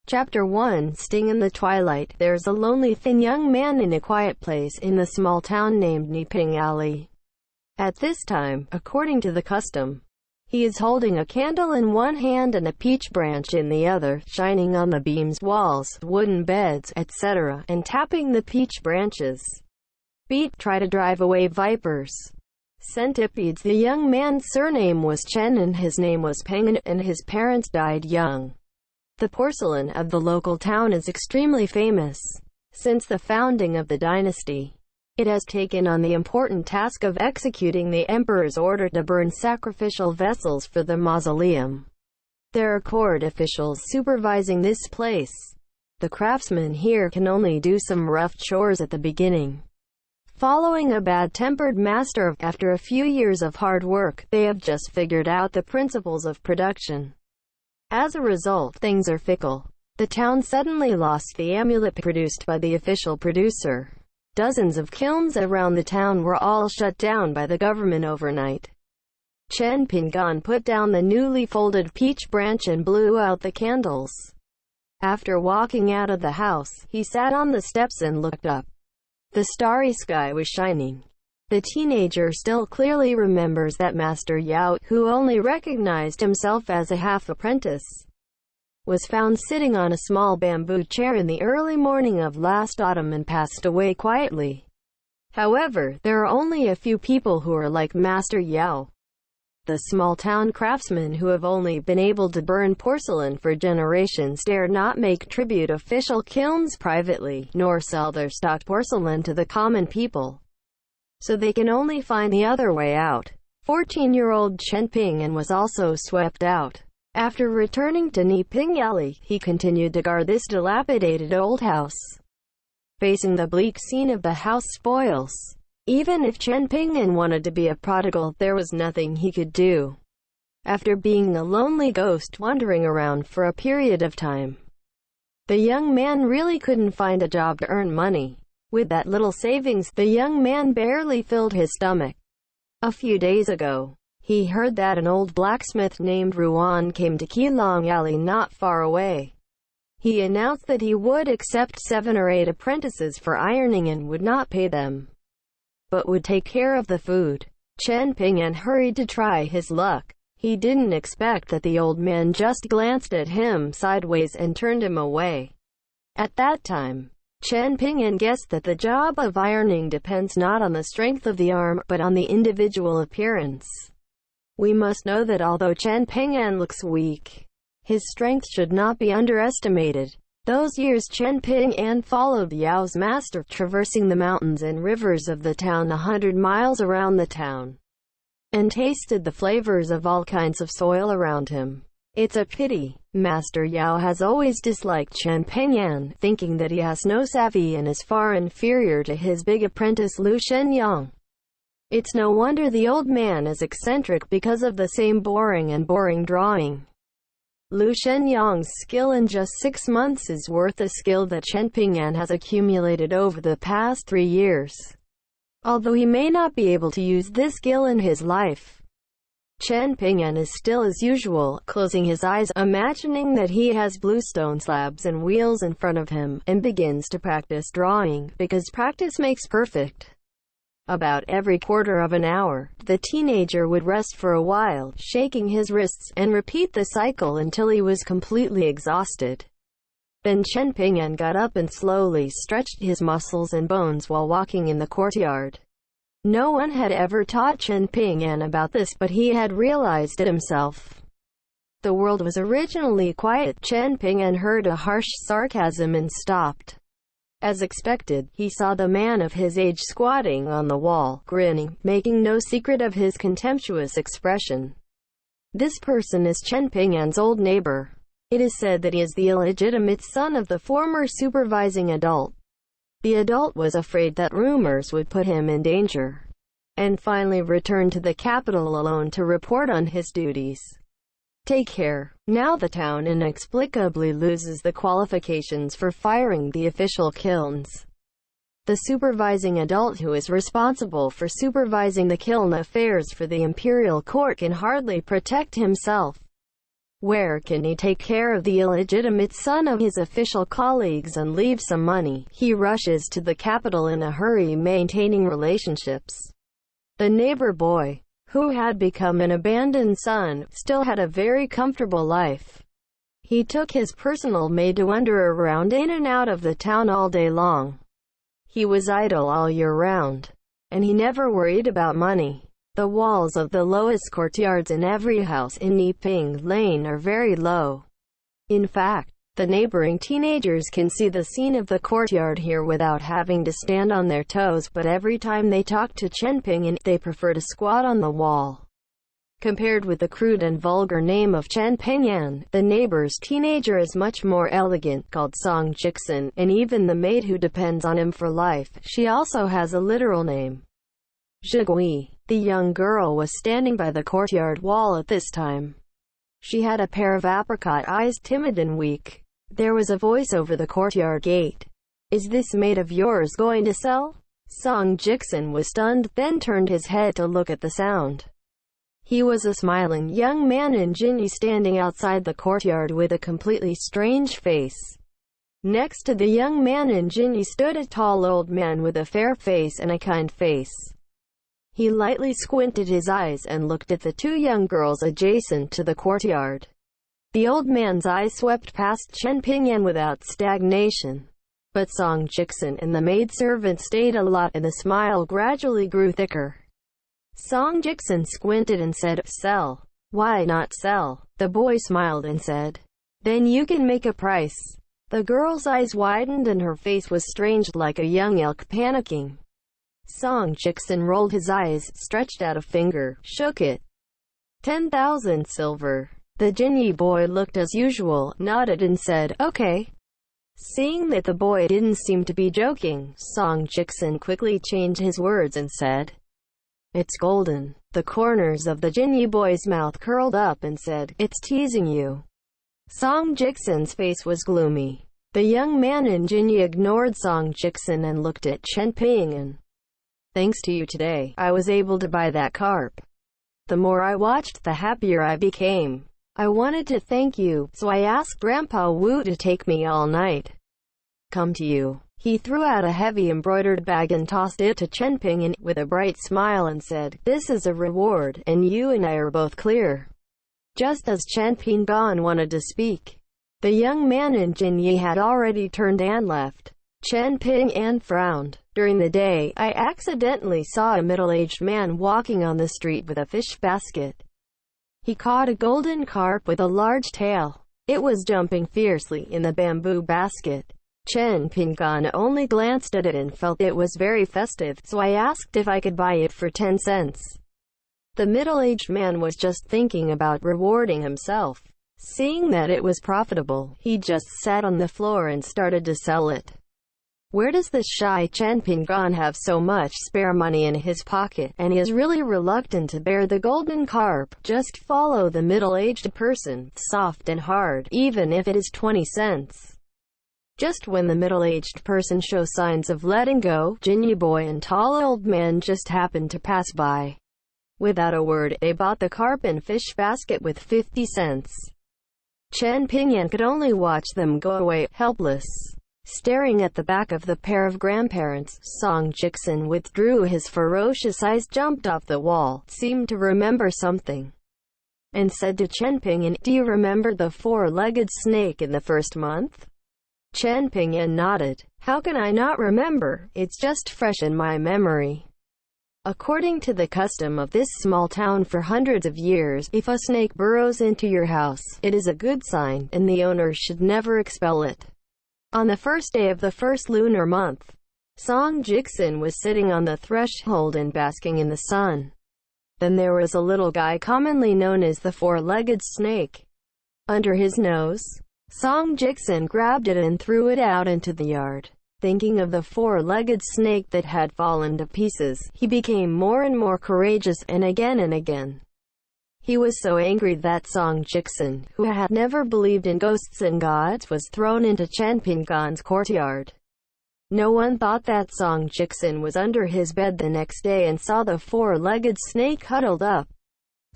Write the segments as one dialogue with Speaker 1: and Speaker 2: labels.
Speaker 1: Chapter 1 Sting in the Twilight. There's a lonely thin young man in a quiet place in the small town named Niping Alley. At this time, according to the custom, he is holding a candle in one hand and a peach branch in the other, shining on the beams, walls, wooden beds, etc., and tapping the peach branches. Beat, try to drive away vipers. Centipedes. The young man's surname was Chen and his name was Peng, and his parents died young. The porcelain of the local town is extremely famous. Since the founding of the dynasty, it has taken on the important task of executing the emperor's order to burn sacrificial vessels for the mausoleum. There are court officials supervising this place. The craftsmen here can only do some rough chores at the beginning. Following a bad-tempered master, after a few years of hard work, they have just figured out the principles of production. As a result, things are fickle. The town suddenly lost the amulet produced by the official producer. Dozens of kilns around the town were all shut down by the government overnight. Chen Pinggan put down the newly folded peach branch and blew out the candles. After walking out of the house, he sat on the steps and looked up. The starry sky was shining. The teenager still clearly remembers that Master Yao, who only recognized himself as a half-apprentice, was found sitting on a small bamboo chair in the early morning of last autumn and passed away quietly. However, there are only a few people who are like Master Yao. The small-town craftsmen who have only been able to burn porcelain for generations dare not make tribute official kilns privately, nor sell their stocked porcelain to the common people. So they can only find the other way out. 14-year-old Chen Pinggan was also swept out. After returning to Niping Alley, he continued to guard this dilapidated old house, facing the bleak scene of the house spoils. Even if Chen Pinggan wanted to be a prodigal, there was nothing he could do. After being a lonely ghost wandering around for a period of time, the young man really couldn't find a job to earn money. With that little savings, the young man barely filled his stomach. A few days ago, he heard that an old blacksmith named Ruan came to Keelong Alley not far away. He announced that he would accept 7 or 8 apprentices for ironing and would not pay them, but would take care of the food. Chen Pinggan hurried to try his luck. He didn't expect that the old man just glanced at him sideways and turned him away. At that time, Chen Pinggan guessed that the job of ironing depends not on the strength of the arm, but on the individual appearance. We must know that although Chen Pinggan looks weak, his strength should not be underestimated. Those years Chen Pinggan followed Yao's master, traversing the mountains and rivers of the town 100 miles around the town, and tasted the flavors of all kinds of soil around him. It's a pity Master Yao has always disliked Chen Pinggan, thinking that he has no savvy and is far inferior to his big apprentice Lu Shenyang. It's no wonder the old man is eccentric because of the same boring drawing. Lu Shenyang's skill in just 6 months is worth the skill that Chen Pinggan has accumulated over the past 3 years. Although he may not be able to use this skill in his life, Chen Pinggan is still as usual, closing his eyes, imagining that he has bluestone slabs and wheels in front of him, and begins to practice drawing, because practice makes perfect. About every quarter of an hour, the teenager would rest for a while, shaking his wrists, and repeat the cycle until he was completely exhausted. Then Chen Pinggan got up and slowly stretched his muscles and bones while walking in the courtyard. No one had ever taught Chen Pinggan about this, but he had realized it himself. The world was originally quiet. Chen Pinggan heard a harsh sarcasm and stopped. As expected, he saw the man of his age squatting on the wall, grinning, making no secret of his contemptuous expression. This person is Chen Pinggan's old neighbor. It is said that he is the illegitimate son of the former supervising adult. The adult was afraid that rumors would put him in danger, and finally returned to the capital alone to report on his duties. Take care. Now the town inexplicably loses the qualifications for firing the official kilns. The supervising adult who is responsible for supervising the kiln affairs for the imperial court can hardly protect himself. Where can he take care of the illegitimate son of his official colleagues and leave some money? He rushes to the capital in a hurry, maintaining relationships. The neighbor boy, who had become an abandoned son, still had a very comfortable life. He took his personal maid to wander around in and out of the town all day long. He was idle all year round, and he never worried about money. The walls of the lowest courtyards in every house in Niping Lane are very low. In fact, the neighboring teenagers can see the scene of the courtyard here without having to stand on their toes, but every time they talk to Chen Pingyan, they prefer to squat on the wall. Compared with the crude and vulgar name of Chen Pingyan, the neighbor's teenager is much more elegant, called Song Jiksen, and even the maid who depends on him for life, she also has a literal name. Zhigui. The young girl was standing by the courtyard wall at this time. She had a pair of apricot eyes, timid and weak. There was a voice over the courtyard gate. "Is this maid of yours going to sell?" Song Jiksen was stunned, then turned his head to look at the sound. He was a smiling young man in Jinyi standing outside the courtyard with a completely strange face. Next to the young man in Jinyi stood a tall old man with a fair face and a kind face. He lightly squinted his eyes and looked at the two young girls adjacent to the courtyard. The old man's eyes swept past Chen Pingyan without stagnation. But Song Jiksen and the maidservant stayed a lot, and the smile gradually grew thicker. Song Jiksen squinted and said, "Sell." "Why not sell?" The boy smiled and said. "Then you can make a price." The girl's eyes widened and her face was strange, like a young elk panicking. Song Jiksen rolled his eyes, stretched out a finger, shook it. 10,000 silver. The Jinyi boy looked as usual, nodded and said, "Okay." Seeing that the boy didn't seem to be joking, Song Jiksen quickly changed his words and said, "It's golden." The corners of the Jinyi boy's mouth curled up and said, "It's teasing you." Song Jiksen's face was gloomy. The young man in Jinyi ignored Song Jiksen and looked at Chen Pingyan. "Thanks to you today, I was able to buy that carp. The more I watched, the happier I became. I wanted to thank you, so I asked Grandpa Wu to take me all night. Come to you." He threw out a heavy embroidered bag and tossed it to Chen Pingyan with a bright smile and said, "This is a reward, and you and I are both clear." Just as Chen Pingyan wanted to speak, the young man in Jinyi had already turned and left. Chen Pingyan frowned. "During the day, I accidentally saw a middle-aged man walking on the street with a fish basket. He caught a golden carp with a large tail. It was jumping fiercely in the bamboo basket. Chen Pingyan only glanced at it and felt it was very festive, so I asked if I could buy it for 10 cents. The middle-aged man was just thinking about rewarding himself. Seeing that it was profitable, he just sat on the floor and started to sell it. Where does this shy Chen Pingyan have so much spare money in his pocket, and he is really reluctant to bear the golden carp? Just follow the middle-aged person, soft and hard, even if it is 20 cents. Just when the middle-aged person shows signs of letting go, Jinyi boy and tall old man just happened to pass by. Without a word, they bought the carp and fish basket with 50 cents. Chen Pingyan could only watch them go away, helpless. Staring at the back of the pair of grandparents, Song Jiksen withdrew his ferocious eyes, jumped off the wall, seemed to remember something, and said to Chen Pingyan, "Do you remember the four-legged snake in the first month?" Chen Pingyan nodded. "How can I not remember? It's just fresh in my memory." According to the custom of this small town for hundreds of years, if a snake burrows into your house, it is a good sign, and the owner should never expel it. On the first day of the first lunar month, Song Jiksen was sitting on the threshold and basking in the sun. Then there was a little guy commonly known as the four-legged snake. Under his nose, Song Jiksen grabbed it and threw it out into the yard. Thinking of the four-legged snake that had fallen to pieces, he became more and more courageous, and again, he was so angry that Song Jiksen, who had never believed in ghosts and gods, was thrown into Chen Pingyan's courtyard. No one thought that Song Jiksen was under his bed the next day and saw the four-legged snake huddled up.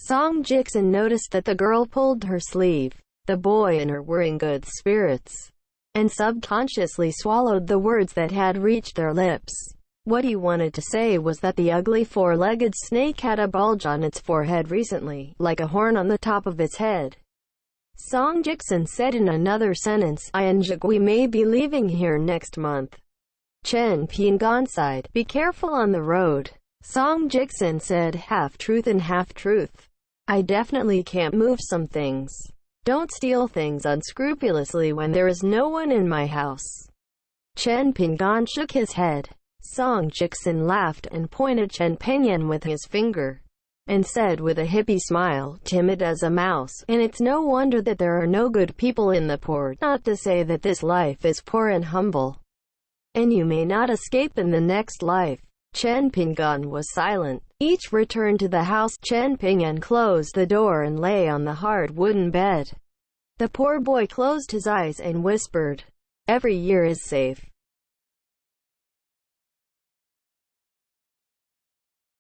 Speaker 1: Song Jikson noticed that the girl pulled her sleeve. The boy and her were in good spirits, and subconsciously swallowed the words that had reached their lips. What he wanted to say was that the ugly four-legged snake had a bulge on its forehead recently, like a horn on the top of its head. Song Jikson said in another sentence, we may be leaving here next month. Chen Pingan sighed, be careful on the road. Song Jikson said, half truth and half truth. I definitely can't move some things. Don't steal things unscrupulously when there is no one in my house. Chen Pingan shook his head. Song Jikson laughed and pointed Chen Pingan with his finger, and said with a hippie smile, timid as a mouse, and it's no wonder that there are no good people in the poor, not to say that this life is poor and humble, and you may not escape in the next life. Chen Pingan was silent. Each returned to the house. Chen Pingan closed the door and lay on the hard wooden bed. The poor boy closed his eyes and whispered, every year is safe.